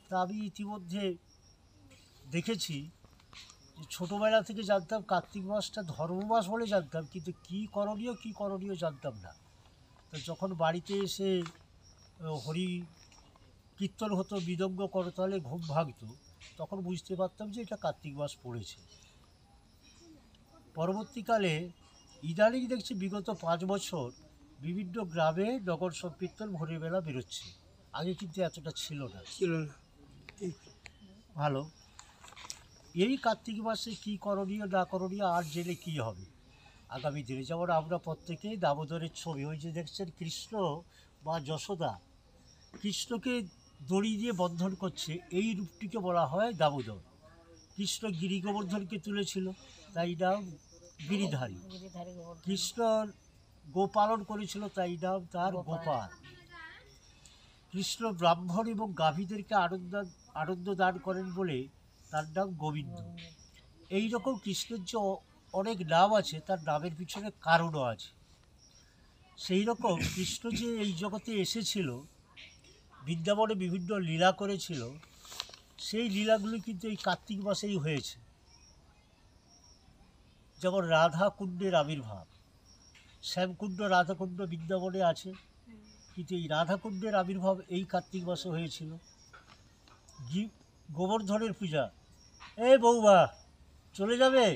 তা আমি ইতিমধ্যে দেখেছি যে ছোটোবেলা থেকে জানতাম কার্তিক মাসটা ধর্মমাস বলে জানতাম, কিন্তু কী করণীয় জানতাম না। তো যখন বাড়িতে এসে হরি কীর্তন হতো, মৃদঙ্গ করতালে ঘুম ভাঙতো, তখন বুঝতে পারতাম যে এটা কার্তিক মাস পড়েছে। পরবর্তীকালে ইদানিং দেখছি বিগত 5 বছর বিভিন্ন গ্রামে নগর সংকীর্তন ভোরের বেলা বেরোচ্ছে। আগে কিন্তু এতটা ছিল না। ভালো। এই কার্তিক মাসে কী করণীয় না করণীয় আর জেনে কী হবে আগামী দিনে। যেমন আমরা প্রত্যেকেই দামোদরের ছবি, ওই যে দেখছেন কৃষ্ণ বা যশোদা কৃষ্ণকে দড়ি দিয়ে বন্ধন করছে, এই রূপটিকে বলা হয় দামোদর। কৃষ্ণ গিরি গোবর্ধনকে তুলেছিল, তাই নাম গিরিধারী। কৃষ্ণ গোপালন করেছিল, তাই নাম তার গোপাল। কৃষ্ণ ব্রাহ্মণ এবং গাভীদেরকে আনন্দ দান করেন বলে তার নাম গোবিন্দ। এই রকম কৃষ্ণের যে অনেক নাম আছে, তার নামের পিছনে কারণও আছে। সেই রকম কৃষ্ণ যে এই জগতে এসেছিল, বৃন্দাবনে বিভিন্ন লীলা করেছিল, সেই লীলাগুলো কিন্তু এই কার্তিক মাসেই হয়েছে। যেমন রাধা কুণ্ডের আবির্ভাব, শ্যামকুণ্ড রাধাকুণ্ড বৃন্দাবনে আছে, কিন্তু এই রাধাকুণ্ডের আবির্ভাব এই কার্তিক মাসে হয়েছিল। গোবর্ধনের পূজা, বৌমা চলে যাবে।